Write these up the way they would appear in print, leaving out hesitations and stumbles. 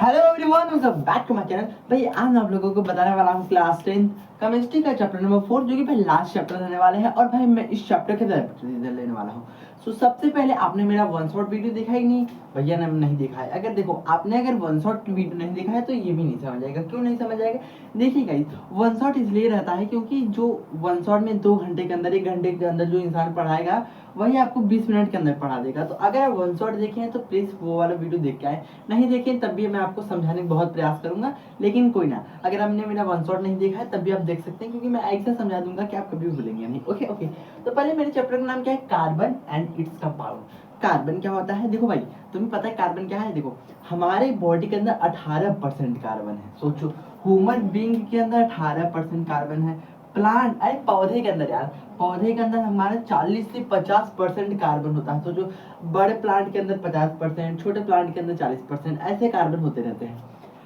Hello everyone, welcome back to my channel. भाई आज मैं आप लोगों को बताने वाला हूँ क्लास 10 केमिस्ट्री का चैप्टर नंबर 4, जो कि भाई लास्ट चैप्टर रहने वाले हैं। और भाई मैं इस चैप्टर के रिजल्ट लेने वाला हूँ। सो सबसे पहले आपने मेरा वन शॉट वीडियो देखा ही नहीं भैया ने नहीं देखा है। अगर देखो आपने अगर वन शॉट वीडियो नहीं देखा है तो ये भी नहीं समझ आएगा। क्यों नहीं समझ आएगा? देखिए गाइस, वन शॉट इसलिए रहता है क्योंकि जो वन शॉट में 2 घंटे के अंदर 1 घंटे के अंदर जो इंसान पढ़ाएगा वही आपको 20 मिनट के अंदर पढ़ा देगा। तो अगर आप वन शॉट देखें हैं तो प्लीज़ वो वाला वीडियो देख के आए, नहीं देखें तब भी मैं आपको समझाने का बहुत प्रयास करूंगा। लेकिन कोई ना, अगर आपने मेरा वन शॉट नहीं देखा है तब भी आप देख सकते हैं, क्योंकि मैं ऐसा समझा दूंगा कि आप कभी भी भूलेंगे नहीं। Okay okay. तो पहले मेरे चैप्टर का नाम क्या है? Carbon and its compound. Carbon क्या होता है? देखो भाई, तुम्हें पता है कार्बन क्या है? देखो, हमारे बॉडी के अंदर 18% कार्बन है। सोचो, ह्यूमन बींग के अंदर 18% कार्बन है। प्लांट, अरे पौधे के अंदर यार, पौधे के अंदर हमारे 40 से 50% कार्बन होता है। तो जो बड़े प्लांट के अंदर 50%, छोटे प्लांट के अंदर 40%, ऐसे कार्बन होते रहते हैं।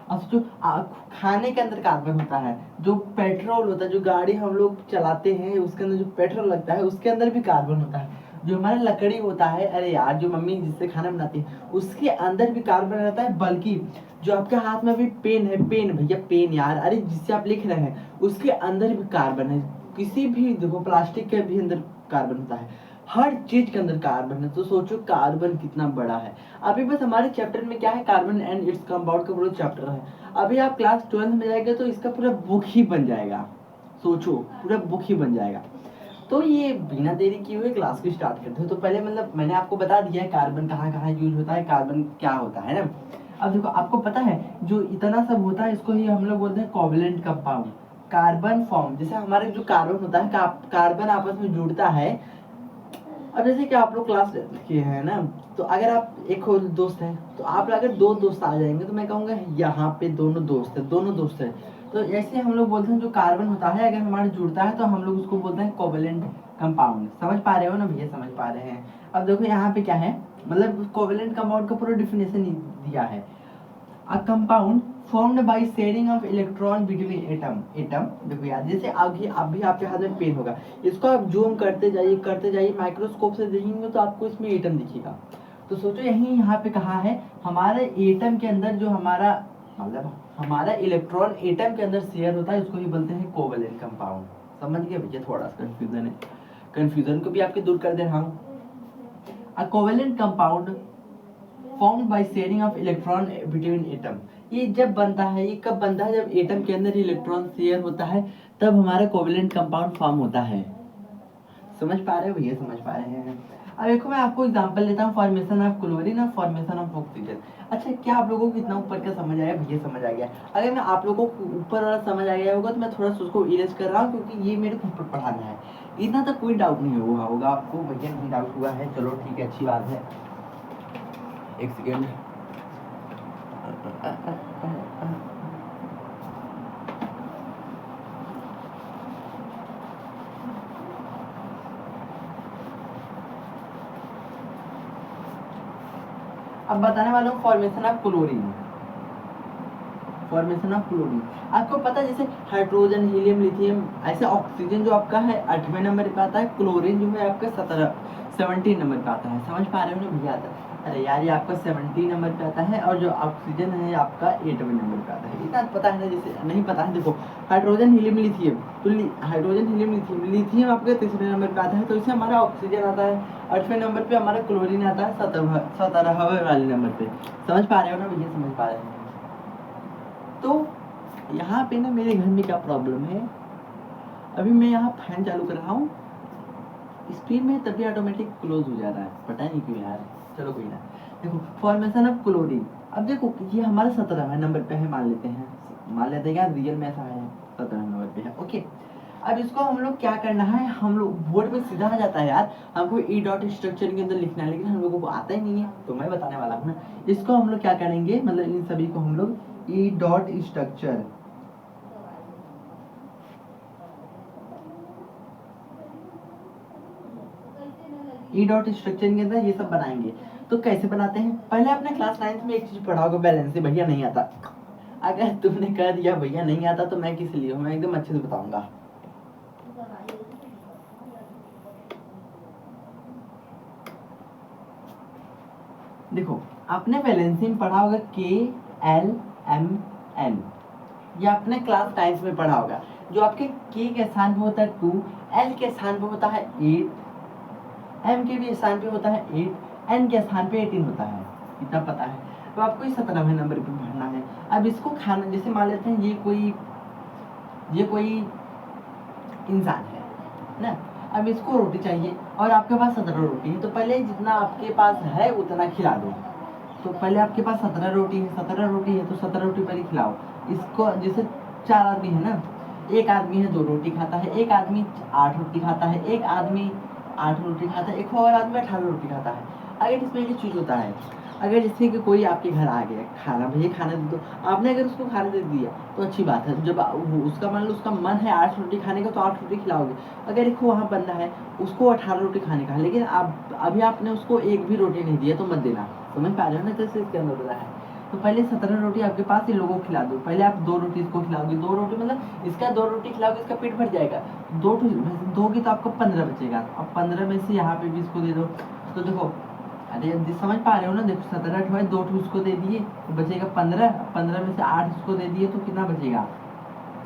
अब जो खाने के अंदर कार्बन होता है, जो पेट्रोल होता है, जो गाड़ी हम लोग चलाते हैं उसके अंदर जो पेट्रोल लगता है उसके अंदर भी कार्बन होता है। जो हमारा लकड़ी होता है, अरे यार जो मम्मी जिससे खाना बनाती है उसके अंदर भी कार्बन रहता है। बल्कि जो आपके हाथ में भी पेन है, पेन भैया पेन यार, अरे जिससे आप लिख रहे हैं उसके अंदर भी कार्बन है। किसी भी देखो प्लास्टिक के भी अंदर कार्बन होता है। हर चीज के अंदर कार्बन है। तो सोचो कार्बन कितना बड़ा है। अभी बस हमारे चैप्टर में क्या है, कार्बन एंड इट्स कंपाउंड का पूरा चैप्टर है। अभी आप क्लास 12 में जाएंगे तो इसका पूरा बुक ही बन जाएगा। सोचो, पूरा बुक ही बन जाएगा। तो ये बिना देरी किए हुए क्लास को स्टार्ट करते हैं। तो पहले मतलब मैंने आपको बता दिया है कार्बन कहाँ कहाँ यूज होता है, कार्बन क्या होता है ना। अब देखो, आपको पता है जो इतना सब होता है इसको ही हम लोग बोलते हैं कोवैलेंट कंपाउंड। कार्बन फॉर्म, जैसे हमारे जो कार्बन होता है, कार्बन आपस में जुड़ता है। अब जैसे कि आप लोग क्लास किए हैं ना, तो अगर आप एक और दोस्त हैं तो आप अगर 2 दोस्त आ जाएंगे तो मैं कहूँगा यहाँ पे दोनों दोस्त है, दोनों दोस्त है। तो ऐसे हम लोग बोलते हैं जो कार्बन होता है अगर हमारे जुड़ता है तो हम लोग उसको बोलते हैं कोवैलेंट कंपाउंड। समझ पा रहे हो ना भैया? समझ पा रहे हैं। अब देखो यहाँ पे क्या है, मतलब कोवैलेंट कंपाउंड का पूरा डिफिनेशन दिया है। A compound formed by sharing of electron between atom देखो यार, जैसे अभी आपके हाथ में पेन होगा, इसको आप जूम करते जाइए माइक्रोस्कोप से देखेंगे तो आपको इसमें एटम दिखेगा। तो सोचो यही यहाँ पे कहा है, हमारे एटम के अंदर जो हमारा मतलब हमारा इलेक्ट्रॉन एटम के अंदर शेयर होता है उसको ही बोलते हैं कोवैलेंट कंपाउंड। समझ गए भैया? थोड़ा सा कंफ्यूजन है, कंफ्यूजन को भी आपके दूर कर दे रहा हूँ। A covalent compound formed by sharing of electron between atom. ये जब बनता है, ये कब बनता है? जब एटम के अंदर इलेक्ट्रॉन शेयर होता है तब हमारा कोवैलेंट कंपाउंड फॉर्म होता है। समझ पा रहे हो भैया? समझ पा रहे हैं। अब देखो मैं आपको एग्जांपल देता हूँ, फॉर्मेशन ऑफ क्लोरीन और फॉर्मेशन ऑफ ऑक्सीजन। अच्छा, क्या आप लोगों को इतना ऊपर का समझ आया? भैया समझ आ गया। अगर मैं आप लोगों को ऊपर वाला समझ आ गया होगा तो मैं थोड़ा सा उसको इरेज कर रहा हूँ, क्योंकि ये मेरे को ऊपर पढ़ाना है। इतना तक कोई डाउट नहीं हुआ होगा आपको। भैया नहीं डाउट हुआ है, चलो ठीक है, अच्छी बात है। एक सेकेंड। अब बताने वाला हूँ formation of chlorine. Formation of chlorine आपको पता है, जैसे हाइड्रोजन, हीलियम, लिथियम, ऐसे ऑक्सीजन जो आपका है 8वें नंबर पे आता है, क्लोरीन जो है आपका 17 नंबर पे आता है। समझ पा रहे हो ना भैया? आता है, अरे यार ये आपका 17 नंबर पे आता है और जो ऑक्सीजन है आपका 8वें नंबर पे आता है। इतना पता है ना? जैसे नहीं पता है, देखो हाइड्रोजन, हीलियम, लिथियम, तो हाइड्रोजन, हीलियम, लिथियम, लिथियम आपका 3रे नंबर पे आता है, तो इससे हमारा ऑक्सीजन आता है। 8वें नंबर पे हमारा क्लोरीन आता है 17वें वाले नंबर पे। समझ पा रहे हो ना भैया? समझ पा रहे हैं। तो यहाँ पे ना मेरे घर में क्या प्रॉब्लम है, अभी मैं यहाँ फैन चालू कर रहा हूँ स्पीड में, तभी ऑटोमेटिक क्लोज हो जा रहा है, पता नहीं क्यों यार। चलो कोई ना। देखो फॉर्मेशन ऑफ क्लोरीन, अब देखो ये हमारा 17वें नंबर पे है, मान लेते हैं यार, रियल में ऐसा है 17वें नंबर पे है। ओके, अब इसको हम लोग क्या करना है, हम लोग बोर्ड पे सीधा आ जाता है यार, हमको ई डॉट स्ट्रक्चर के अंदर लिखना है, लेकिन हम लोगों को आता ही नहीं है, तो मैं बताने वाला हूँ ना। इसको हम लोग क्या करेंगे, मतलब इन सभी को हम लोग E dot structure, E dot structure के अंदर ये सब बनाएंगे। तो कैसे बनाते हैं, पहले आपने क्लास 9th में एक चीज पढ़ा होगा, बैलेंस से। भैया नहीं आता, अगर तुमने कह दिया भैया नहीं आता तो मैं किस लिए हूँ, मैं एकदम अच्छे से बताऊंगा। देखो आपने बैलेंसिंग पढ़ा होगा, के LMN, ये आपने क्लास 9 में पढ़ा होगा। जो आपके K के स्थान पे होता है 2, L के स्थान पे होता है 8, M के भी स्थान पे होता है 8, N के स्थान पे 18 होता है, इतना पता है। तो आपको इस 17वें नंबर पे भरना है। अब इसको खाना, जैसे मान लेते हैं ये कोई इंसान है ना, अब इसको रोटी चाहिए और आपके पास 17 रोटी है, तो पहले जितना आपके पास है उतना खिला दो। तो पहले आपके पास 17 रोटी है, 17 रोटी है तो 17 रोटी पहले खिलाओ इसको। जैसे 4 आदमी है ना, एक आदमी है 2 रोटी खाता है, एक आदमी 8 रोटी खाता है, एक आदमी 8 रोटी खाता है, एक और आदमी 18 रोटी खाता है। अगर इसमें एक चीज होता है, अगर जैसे कि कोई आपके घर आ गया खाना, भैया खाना दे दो, आपने अगर उसको खाना दे दिया तो अच्छी बात है। जब उसका मान लो उसका मन है 8 रोटी खाने का तो 8 रोटी खिलाओगे। अगर एक वहाँ बंदा है उसको 18 रोटी खाने का है, लेकिन आप अभी आपने उसको एक भी रोटी नहीं दिया तो मत देना। समझ पा रहे हो ना कैसे इसके अंदर होता है। तो पहले 17 रोटी आपके पास इन लोगों को खिला दो। पहले आप 2 रोटी इसको खिलाओगे, 2 रोटी मतलब इसका 2 रोटी खिलाओगे, इसका पेट भर जाएगा। 2 दोगे तो आपको 15 बचेगा। अब 15 में से यहाँ पे भी इसको दे दो। तो देखो, अरे समझ पा रहे हो ना, देखो 17 है, 2 उसको दे दिए तो बचेगा 15, 15 में से 8 उसको दे दिए तो कितना बचेगा,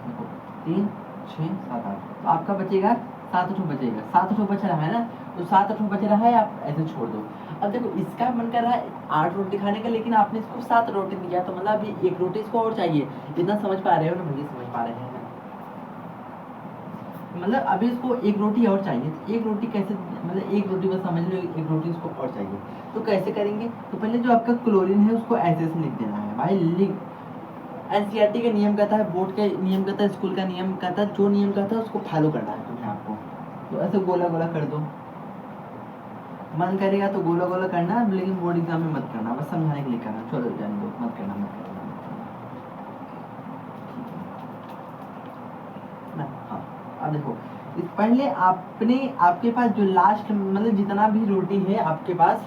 देखो 3 6 7 8, तो आपका बचेगा 7 बचेगा। 7 बच रहा है ना, तो 7 बच रहा है, आप ऐसे छोड़ दो। अब देखो इसका मन कर रहा है 8 रोटी खाने का, लेकिन आपने इसको 7 रोटी दिया, तो मतलब अभी 1 रोटी इसको और चाहिए। इतना समझ पा रहे हो ना भैया, समझ पा रहे हैं ना, मतलब अभी इसको 1 रोटी और चाहिए। तो 1 रोटी कैसे, मतलब 1 रोटी बस समझ लो, 1 रोटी इसको और चाहिए। तो कैसे करेंगे, तो पहले जो आपका क्लोरीन है उसको ऐसे से लिख देना है भाई। लिख, एनसीईआरटी का नियम कहता है, बोर्ड का नियम कहता है, स्कूल का नियम कहता है, जो नियम कहता है उसको फॉलो करना है तुम्हें आपको। तो ऐसे गोला गोला कर दो, मन करेगा तो गोला गोला करना, लेकिन बोर्ड एग्जाम में मत करना, बस समझाने के लिए करना। चलो जाने दो, मत करना ना। हाँ, अब देखो पहले आपके पास जो लास्ट मतलब जितना भी रोटी है आपके पास,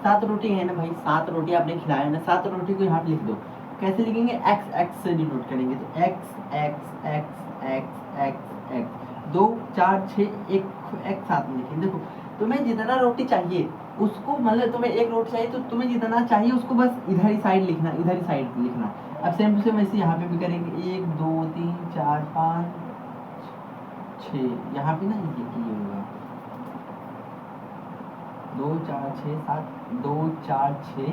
7 रोटी है ना भाई, 7 रोटी आपने खिलाया ना, 7 रोटी को यहाँ पे लिख दो। कैसे लिखेंगे, एक्स एक्स से डिनोट करेंगे। तो x x x x x x 2 4 6 एक एक्स साथ में लिखेंगे। देखो तुम्हें जितना रोटी चाहिए उसको, मतलब तुम्हें 1 रोटी चाहिए तो तुम्हें जितना चाहिए उसको बस इधर ही साइड लिखना, इधर ही साइड लिखना। अब सेम टू सेम ऐसे यहाँ पे भी करेंगे, 1 2 3 4 5 6, यहाँ पे ना ये होगा 2 4 6 7, 2 4 6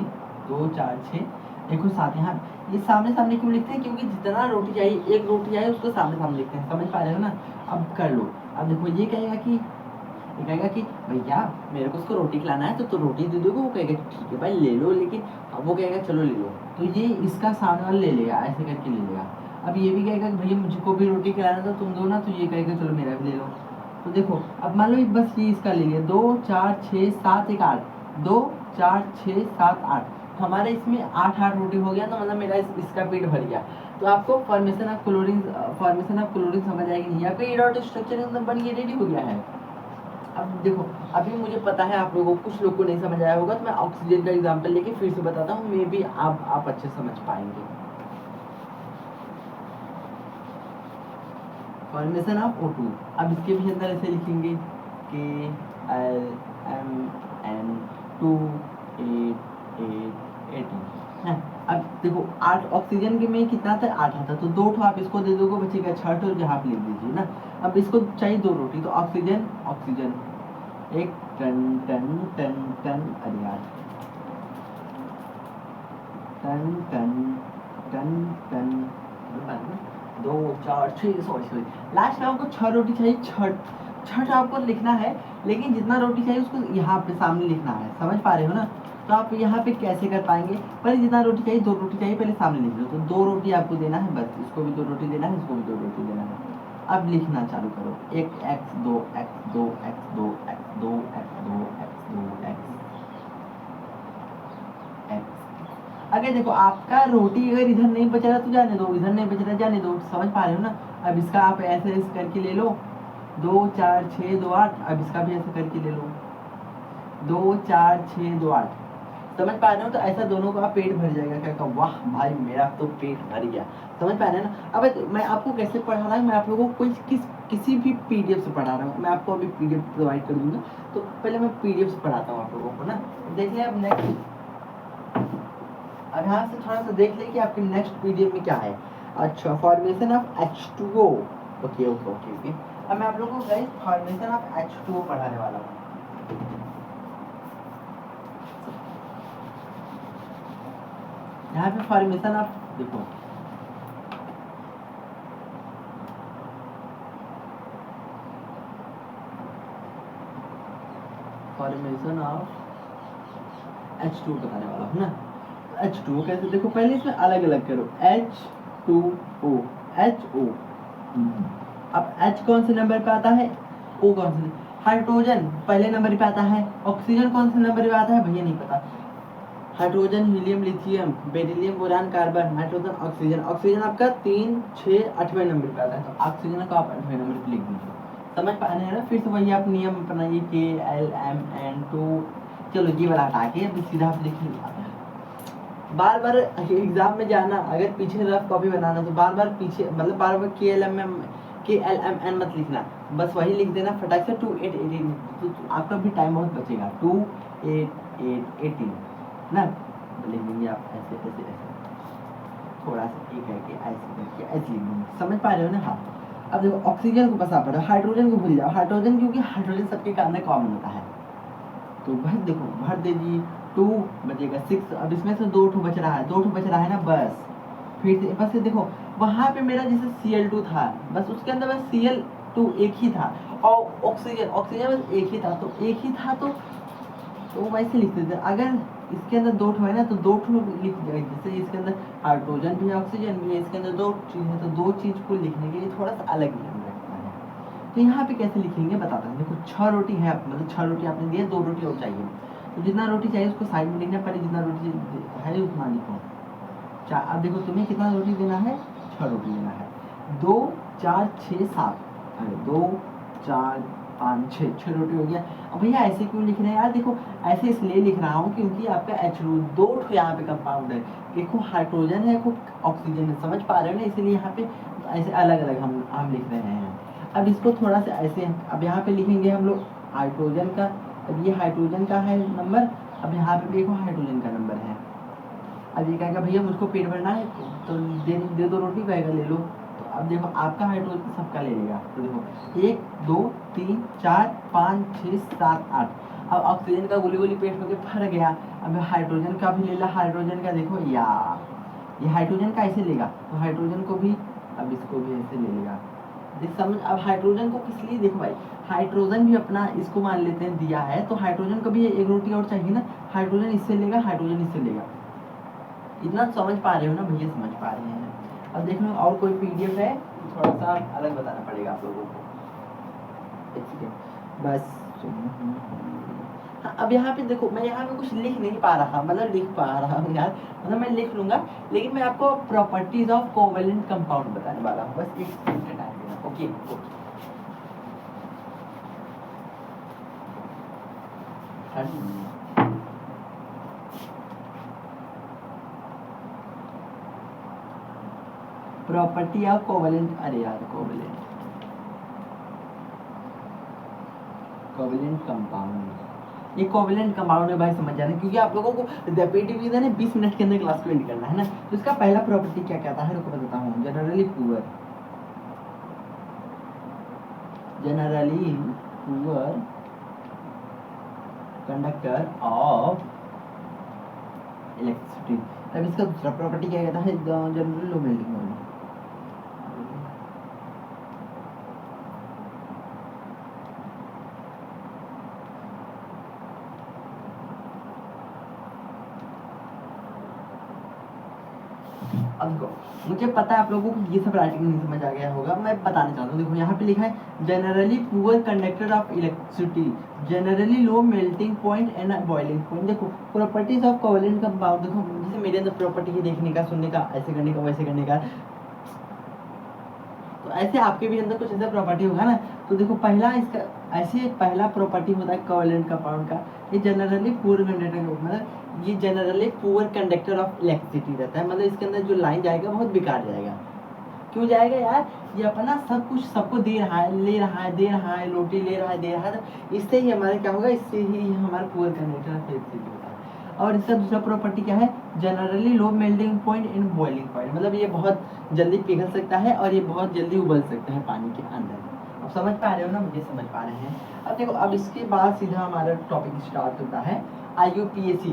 2 4 6 देखो 7। यहाँ ये सामने सामने क्यों लिखते हैं, क्योंकि जितना रोटी चाहिए, 1 रोटी चाहिए उसको सामने सामने लिखते हैं। समझ पा रहे हो ना। अब कर लो। अब देखो ये कहेगा कि भैया मेरे को उसको रोटी खिलाना है, तो रोटी दे दोगे। वो कहेगा ठीक है भाई ले लो, लेकिन अब वो कहेगा चलो ले लो, तो ये इसका सामने वाला ले लेगा, ऐसे करके ले लेगा। अब ये भी कहेगा कि भैया मुझको भी रोटी खिलाना था, तुम दो ना, तो ये कहेगा चलो मेरा भी ले लो। तो देखो अब मान लो बस ये इसका ले लिया, 2 4 6 7 1 8, 2 4 6 7 8, हमारे इसमें 8 रोटी हो गया, तो मतलब मेरा इसका पेट भर गया। तो आपको फॉर्मेशन ऑफ क्लोरीन समझ आएगी नहीं, आपका ये डॉट स्ट्रक्चर एकदम बन के रेडी हो गया है। अब देखो अभी मुझे पता है आप लोगों को, कुछ लोग को नहीं समझ आया होगा, तो मैं ऑक्सीजन का एग्जांपल लेके फिर से बताता हूँ, मे बी आप अच्छे समझ पाएंगे। फॉर्मेशन ऑफ O2, अब इसके भी अंदर ऐसे लिखेंगे KLMN2 8 8 18। अब देखो 8 ऑक्सीजन के में कितना था, 8 आता, तो 2 आप इसको दे दोगे, बचेगा 6 ठो, जहाँ आप लिख दीजिए ना। अब इसको चाहिए 2 रोटी, तो ऑक्सीजन एक टन टन टन टन, अरे यार ton ton ton ton 2 4 6, sorry last में आपको 6 रोटी चाहिए। छठ आपको लिखना है, लेकिन जितना रोटी चाहिए उसको यहाँ पे सामने लिखना है। समझ पा रहे हो ना। तो आप यहाँ पे कैसे कर पाएंगे, पहले जितना रोटी चाहिए, 2 रोटी चाहिए, पहले सामने लिख लो। तो 2 रोटी आपको देना है, बस इसको भी 2 रोटी देना है, इसको भी 2 रोटी देना है। अब लिखना चालू करो, 1 x 2 x 2 x 2 x 2 x 2 x 2 x। अगर देखो आपका रोटी अगर इधर नहीं बच रहा तो जाने दो, इधर नहीं बच रहा जाने दो। समझ पा रहे हो ना। अब इसका आप ऐसे करके ले लो, 2 4 6 2 8। अब इसका भी ऐसे करके ले लो, 2 4 6 2 8। समझ पा रहे हो। तो ऐसा दोनों का पेट भर जाएगा। क्या वाह भाई मेरा तो पेट भर गया। समझ पा रहे हैं ना। अब मैं आपको कैसे पढ़ा रहा हूँ, मैं आप लोगों को किसी भी पीडीएफ से पढ़ा रहा हूँ। मैं आपको अभी पीडीएफ प्रोवाइड कर दूंगा, तो पहले मैं पीडीएफ से पढ़ाता हूँ आप लोगों को ना। देख लिया अब नेक्स्ट। अब यहाँ से थोड़ा सा देख ले कि आपके नेक्स्ट पीडीएफ में क्या है। अच्छा, formation of H2O। Okay okay okay okay. अब मैं आप लोगों को गाइस फॉर्मेशन ऑफ H2O पढ़ाने वाला हूँ। यहाँ पे फॉर्मेशन ऑफ देखो, फॉर्मेशन ऑफ H2O बताने वाला हूँ ना। H2O कैसे, देखो पहले इसमें अलग अलग करो, H2O HO। अब H कौन से नंबर पे आता है, O कौन से, हाइड्रोजन पहले नंबर पे आता है, ऑक्सीजन कौन से नंबर पे आता है भैया नहीं पता। Hydrogen, helium, lithium, beryllium, boron, carbon, nitrogen, oxygen. Oxygen आपका 3, 6, 8वें नंबर पे आता है, तो ऑक्सीजन को आप 8वें नंबर पे लिख दीजिए। समझ पा रहे हैं ना। फिर से वही आप नियम अपनाइए, KLMN2। चलो ये वाला हटा के अभी सीधा आप लिखिए। बार बार एग्जाम में जाना, अगर पीछे रफ कॉपी बनाना तो बार बार पीछे, मतलब बार बार KLMN मत लिखना, बस वही लिख देना फटाक से 2818, तो आपका भी टाइम बहुत बचेगा। 2818 ना लिख देंगे आप, ऐसे ऐसे ऐसे थोड़ा सा एक करके ऐसे करके ऐसे लिख देंगे। समझ पा रहे हो ना। हाँ, अब देखो ऑक्सीजन को बस आप पढ़ो, हाइड्रोजन को भूल जाओ। हाइड्रोजन क्योंकि हाइड्रोजन सबके कारण कॉमन होता है, तो भर देखो भर दीजिए। 2 बचेगा 6, अब इसमें से 2 बच रहा है, 2 बच रहा है ना बस। फिर से बस देखो वहाँ पे मेरा जैसे Cl2 था, बस उसके अंदर बस Cl2 एक ही था, और ऑक्सीजन बस एक ही था, तो एक ही था तो वैसे लिख देते। अगर इसके अंदर 2 है ना तो 2 लिख दिया, जैसे इसके अंदर हाइड्रोजन भी है ऑक्सीजन भी है, इसके अंदर 2 चीज़ है, तो 2 चीज़ को लिखने के लिए थोड़ा सा अलग ध्यान रखना है। तो यहाँ पे कैसे लिखेंगे बताता हूँ। देखो 6 रोटी है, मतलब 6 रोटी आपने दिया, 2 रोटी और चाहिए, तो जितना रोटी चाहिए उसको साइड में लिखना पड़े, जितना रोटी है उतना लिखो। अब देखो तुम्हें कितना रोटी देना है, 6 रोटी देना है। 2, 4, 6, 7, अरे 2, 4, 5, 6 रोटी हो गया। अब भैया ऐसे क्यों लिख रहे हैं यार, देखो ऐसे इसलिए लिख रहा हूँ क्योंकि आपका H2 2 यहाँ पे कंपाउंड है, देखो हाइड्रोजन है, ऑक्सीजन है, समझ पा रहे हो ना, इसलिए यहाँ पे ऐसे अलग अलग हम लिख रहे हैं। अब इसको थोड़ा सा ऐसे, अब यहाँ पे लिखेंगे हम लोग हाइड्रोजन का, अब ये हाइड्रोजन का है नंबर, अब यहाँ पे देखो हाइड्रोजन का नंबर है। अब ये कहेगा भैया मुझको पेट भरना है, तो दे दो रोटी, कहेगा ले लो। तो अब देखो आपका हाइड्रोजन सबका ले लेगा, तो देखो 1, 2, 3, 4, 5, 6, 7, 8। अब ऑक्सीजन का गोली गोली पेट होके भर गया। अब हाइड्रोजन का भी ले ला, हाइड्रोजन का देखो ये हाइड्रोजन का ऐसे लेगा, तो हाइड्रोजन को भी अब इसको भी ऐसे ले लेगा। समझ। अब हाइड्रोजन को किस लिए, देखो भाई हाइड्रोजन भी अपना इसको मान लेते हैं दिया है, तो हाइड्रोजन को भी एक रोटी और चाहिए ना, हाइड्रोजन इससे लेगा, हाइड्रोजन इससे लेगा। इतना समझ पा रहे हो ना भैया, समझ पा रहे हैं। अब देख लो और कोई पीडीएफ है, थोड़ा सा अलग बताना पड़ेगा आप लोगों को, ठीक है बस। हाँ, अब यहाँ पे देखो मैं यहाँ पे कुछ लिख नहीं पा रहा, मतलब लिख पा रहा हूँ यार, मतलब मैं लिख लूंगा, लेकिन मैं आपको प्रॉपर्टीज ऑफ कोवेलेंट कंपाउंड बताने वाला हूँ, बस एक सेकंड का टाइम देना। ओके प्रॉपर्टी ऑफ कोवेलेंट, अरे यार कोवेलेंट कंपाउंड, ये कोवेलेंट कंपाउंड में भाई समझ जाना, क्योंकि आप लोगों को डिवीजन है 20 मिनट के अंदर क्लास को एंड करना है ना। तो इसका पहला प्रॉपर्टी क्या कहता है रुको बताता हूँ। Generally poor conductor of electricity. तब इसका दूसरा प्रॉपर्टी क्या कहता है, जनरली लो मेल्टिंग पॉइंट। अब मुझे पता है आप लोगों को ये सब राइटिंग नहीं समझ आ गया होगा, मैं बताना चाहता हूँ। देखो यहाँ पे लिखा है generally poor conductor of electricity, generally low melting point and boiling point. देखो प्रॉपर्टीज ऑफ कोवेलेंट कंपाउंड, देखो जैसे मेरे अंदर प्रॉपर्टी है देखने का, सुनने का, ऐसे करने का, वैसे करने का, तो ऐसे आपके भी अंदर कुछ ऐसा प्रॉपर्टी होगा ना। तो देखो पहला इसका ऐसे पहला प्रॉपर्टी होता है कोवेलेंट कंपाउंड का, ये जनरली पुअर कंडक्टर, मतलब ये generally poor conductor of electricity रहता है, मतलब इसके अंदर जो लाइन जाएगा बहुत बेकार जाएगा। क्यों जाएगा यार, ये अपना सब कुछ सबको दे रहा है, ले रहा है, दे रहा है, रोटी ले रहा है, दे रहा है, तो इससे ही हमारे क्या होगा, इससे ही हमारा पुअर कंडक्टर ऑफ इलेक्ट्रिसिटी होता है। और इसका दूसरा प्रॉपर्टी क्या है, generally low melting point in boiling point, मतलब ये बहुत जल्दी पिघल सकता है और ये बहुत जल्दी उबल सकता है पानी के अंदर। अब समझ पा रहे हो ना, मुझे समझ पा रहे हैं। अब देखो, अब इसके बाद सीधा हमारा टॉपिक स्टार्ट होता है IUPAC।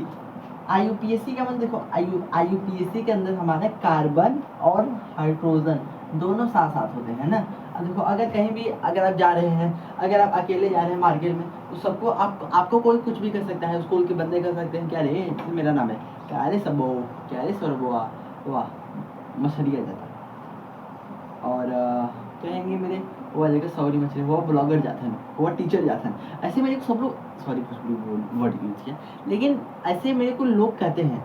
IUPAC का मतलब देखो, IUPAC के अंदर हमारा कार्बन और हाइड्रोजन दोनों साथ साथ होते हैं ना। अब देखो, अगर कहीं भी अगर आप जा रहे हैं, अगर आप अकेले जा रहे हैं मार्केट में, तो सबको आपको कोई कुछ भी कर सकता है। स्कूल के बंदे कर सकते हैं, क्या रे मेरा नाम है, क्या रे सबो, क्या रे सरबुआ, वाह मछलिया जाता। और कहेंगे मेरे वो जगह सॉरी मछली, वो ब्लॉगर जाते हैं, वो टीचर जाते हैं, ऐसे मेरे को सब लोग, सॉरी कुछ भी वर्ड यूज किया, लेकिन ऐसे मेरे को लोग कहते हैं,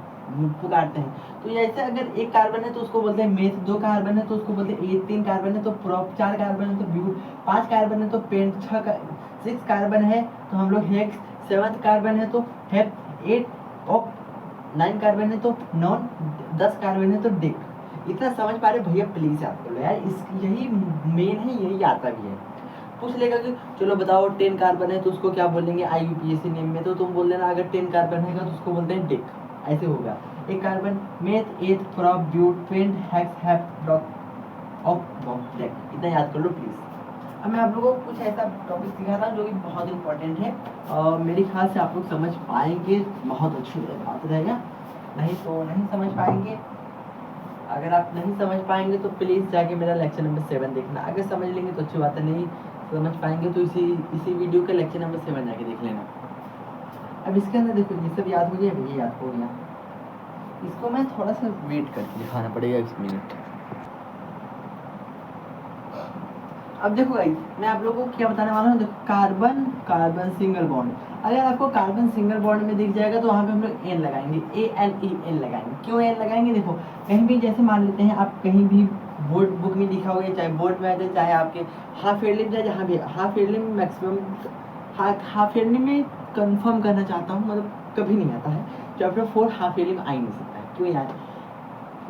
पुकारते हैं। तो ऐसे अगर एक कार्बन है तो उसको बोलते हैं मेथ, 2 कार्बन है तो उसको बोलते हैं 3 कार्बन है तो प्रोप, 4 कार्बन है तो ब्यूट, 5 कार्बन है तो पेंट, 6 कार्बन है तो हम लोग हेक्स, 7 कार्बन है तो हेप, 8 ऑप, 9 कार्बन है तो नॉन, 10 कार्बन है तो डिक। इतना समझ पा रहे भैया, प्लीज याद कर लो यार, इस यही मेन है, यही आता भी है। पूछ लेगा कि चलो बताओ 10 कार्बन है तो उसको क्या बोलेंगे IUPAC नेम में, तो तुम बोल देना अगर 10 कार्बन है तो उसको बोलते हैं डिक, ऐसे होगा। एक carbon meth, 8 prop, but, pent, hex, hep, डॉक ऑफ डेक। इतना याद कर लो प्लीज। अब मैं आप लोगों को कुछ ऐसा टॉपिक सिखाता हूँ जो कि बहुत इंपॉर्टेंट है, और मेरे ख्याल से आप लोग समझ पाएंगे, बहुत अच्छी बात रहेगा, नहीं तो नहीं समझ पाएंगे। अगर आप नहीं समझ पाएंगे तो प्लीज़ जाके मेरा लेक्चर नंबर 7 देखना, अगर समझ लेंगे तो अच्छी बात है, नहीं समझ पाएंगे तो इसी वीडियो का लेक्चर नंबर 7 जाके देख लेना। अब इसके अंदर देखो, ये सब याद हो गया, ये याद हो गया, इसको मैं थोड़ा सा वेट करके दिखाना पड़ेगा 1 मिनट। अब देखो गाइस, मैं आप लोगों को क्या बताने वाला हूँ, देखो कार्बन कार्बन सिंगल बॉन्ड, अगर आपको कार्बन सिंगल बॉन्ड में दिख जाएगा तो वहाँ पे हम लोग एन लगाएंगे, ANEN लगाएंगे। क्यों एन लगाएंगे, देखो कहीं भी जैसे मान लेते हैं आप कहीं भी बोर्ड बुक में लिखा होगा, चाहे बोर्ड में आ जाए, चाहे आपके हाफ ईयरली में जाए, जहाँ भी हाफ ईयरली में मैक्सिमम, हाफ ईयरली में कंफर्म करना चाहता हूँ, मतलब कभी नहीं आता है, चैप्टर 4 हाफ ईयरली में आ ही नहीं सकता है। क्यों यार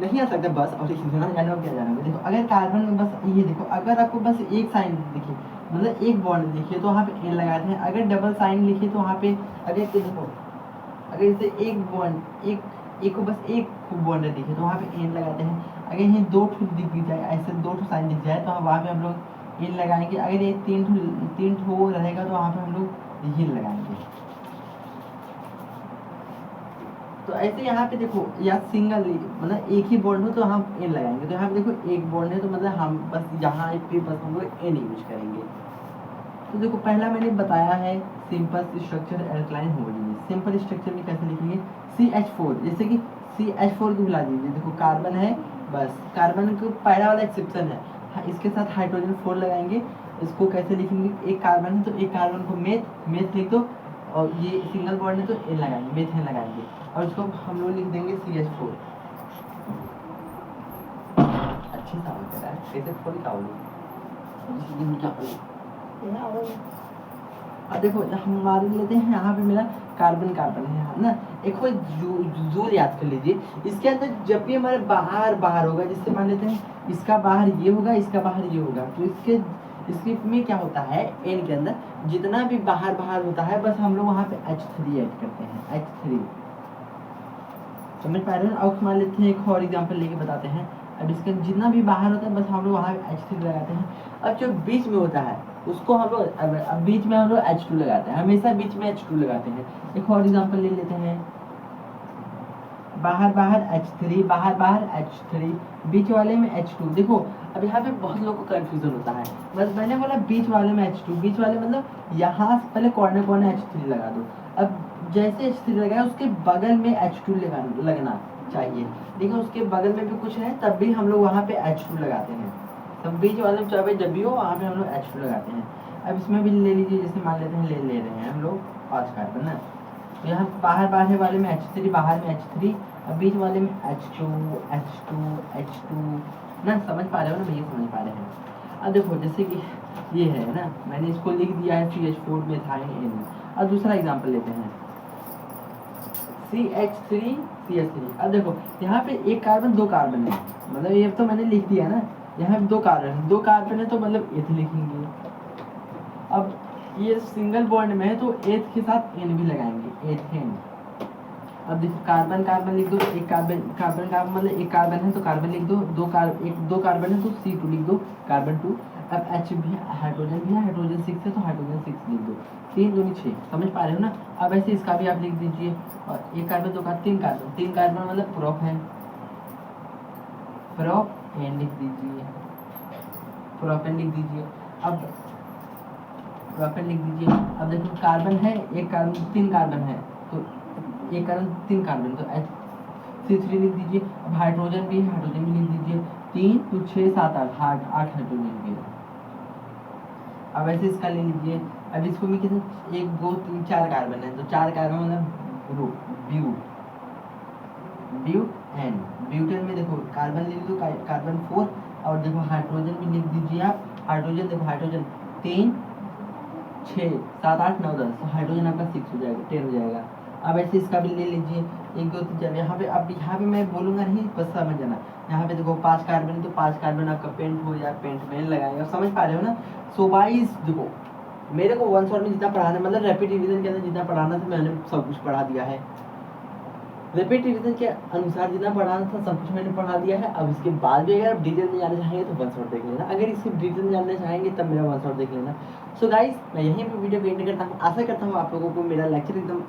नहीं आ सकता, बस और इतना जानो क्या जानो। देखो अगर कार्बन में बस ये देखो, अगर आपको बस एक साइन दिखे, मतलब एक बॉन्ड देखिए तो वहाँ पे एन लगाते हैं, अगर डबल साइन लिखिए तो वहाँ पे, अगर देखो अगर जैसे एक बॉन्ड, एक को बस एक बॉन्ड दिखे तो वहाँ पे एन लगाते हैं, अगर ये 2 ठो दिख जाए, ऐसे 2 ठो साइन दिख जाए तो वहाँ पे हम लोग एन लगाएंगे, अगर ये 3 ठो रहेगा तो वहाँ पे हम लोग ये लगाएंगे। तो ऐसे यहाँ पे देखो, या सिंगल मतलब एक ही बॉन्ड हो तो हम एन लगाएंगे, तो यहाँ पे देखो एक बॉन्ड है तो मतलब हम बस यहाँ पे बस हम लोग एन यूज करेंगे। तो देखो पहला मैंने बताया है simple structure alkaline homogeneous. Simple structure में कैसे लिखेंगे, CH4, जैसे कि CH4 को मिला दीजिए, देखो कार्बन है, बस कार्बन को पहला वाला एक्सेप्शन है, हाँ, इसके साथ हाइड्रोजन 4 लगाएंगे। इसको कैसे लिखेंगे, एक कार्बन है तो एक कार्बन को मेथ लिख दो, और ये सिंगल बॉन्ड है तो एन लगाएंगे, मेथेन लगाएंगे, और इसको हम लोग लिख देंगे CH4। अच्छी साउंड कर रहा है, कैसे थोड़ी अब देखो हमारे लेते हैं, यहाँ पे मेरा कार्बन कार्बन है ना, एक कोई जूल याद कर लीजिए, इसके अंदर जब भी हमारे बाहर होगा, जिससे मान लेते हैं इसका बाहर ये होगा, इसका बाहर ये होगा, तो इसके में क्या होता है, एन के अंदर जितना भी बाहर होता है, बस हम लोग वहाँ पे H3 ऐड करते हैं, H3। समझ पा रहे हैं। अब मान लेते हैं एक और एग्जांपल लेके बताते हैं। अब इसके जितना भी बाहर होता है बस हम लोग वहाँ H3 लगाते हैं। अब जो बीच में होता है उसको हम लोग अब बीच में हम लोग H2 लगाते हैं, हमेशा बीच में H2 लगाते हैं। एक और एग्जांपल ले लेते हैं, बाहर H3, बाहर H3, बीच वाले में H2। देखो अब यहाँ पे बहुत लोगों को कंफ्यूजन होता है, बस मैंने बोला बीच वाले में H2, बीच वाले मतलब यहाँ से पहले कॉर्नर H3 लगा दो। अब जैसे H3 लगाया उसके बगल में H2 लगना चाहिए, देखो उसके बगल में भी कुछ है तब भी हम लोग वहाँ पे H2 लगाते हैं। तब बीच वाले में चाहे जब भी हो वहाँ पे हम लोग H2 लगाते हैं। अब इसमें भी ले लीजिए, जैसे मान लेते हैं ले रहे हैं हम लोग 5 कार्बन ना, तो यहाँ बाहर वाले में H3, बाहर में H3, अब बीच वाले में H2 ना, समझ पा रहे हो ना भैया, समझ पा रहे हैं। अब देखो जैसे कि ये है ना, मैंने इसको लिख दिया है CH4 मेथाइल N। अब दूसरा एग्जांपल लेते हैं, CH3 CH3। अब देखो यहाँ पे एक कार्बन 2 कार्बन है, मतलब ये तो मैंने लिख दिया ना, यहाँ पे 2 कार्बन है तो मतलब एथ लिखेंगे। अब ये सिंगल बॉन्ड में है तो एथ के साथ एन भी लगाएंगे, एथेन। अब देखो कार्बन कार्बन लिख दो, एक कार्बन कार्बन कार्बन मतलब एक कार्बन है तो कार्बन लिख दो, दो कार्बन है तो C2 लिख दो, कार्बन 2। अब H भी हाइड्रोजन भी है, हाइड्रोजन 6 है तो हाइड्रोजन 6 लिख दो, 3 दूनी 6, समझ पा रहे हो ना। अब ऐसे इसका भी आप लिख दीजिए, और एक कार्बन दो कार्बन तीन कार्बन मतलब प्रोप है, प्रोपेन लिख दीजिए, प्रोपेन लिख दीजिए। अब प्रोपेन लिख दीजिए। अब देखो कार्बन है, एक कार्बन 3 कार्बन है तो एक कार्बन 3 कार्बन तो C3 लिख दीजिए। अब हाइड्रोजन भी है, हाइड्रोजन भी लिख दीजिए, 3 तो 6 7 8 8 हाइड्रोजन भी है। अब ऐसे इसका ले लीजिए। अब इसको भी कितने 1 2 3 4 कार्बन है तो 4 कार्बन मतलब ब्यूटेन, ब्यूटेन में देखो कार्बन लिख दो, कार्बन 4, और देखो हाइड्रोजन भी लिख दीजिए आप, हाइड्रोजन देखो हाइड्रोजन 3 6 7 8 9 10 तो हाइड्रोजन आपका 6 हो जाएगा, 10 हो जाएगा। अब ऐसे इसका भी ले लीजिए 1 2 3 4। यहाँ पे अब यहाँ पे मैं बोलूँगा नहीं, बस समझ जाना। यहाँ पे देखो 5 कार्बन तो 5 कार्बन आपका पेंट हो या पेंट में लगाएगा, समझ पा रहे हो ना। सो गाइस देखो मेरे को वन शॉट में जितना पढ़ाना मतलब रैपिड रिवीजन के अंदर जितना पढ़ाना था मैंने सब कुछ पढ़ा दिया है। रैपिड रिवीजन के अनुसार जितना पढ़ाना था सब कुछ मैंने पढ़ा दिया है। अब इसके बाद भी अगर आप डिटेल में जाना चाहेंगे तो वन शॉट देख लेना, अगर इसकी डिटेल में जानना चाहेंगे तब मेरा वन शॉट देख लेना। सो गाइस मैं यहीं पे वीडियो को एंड करता हूँ। आशा करता हूँ आप लोगों को मेरा लेक्चर एकदम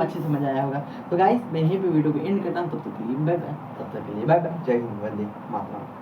अच्छे समझ आया होगा। तो गाइस मैं यहीं पे वीडियो को एंड करता हूँ, तब तक के लिए बाय बाय, जय हिंद, वंदे मातरम।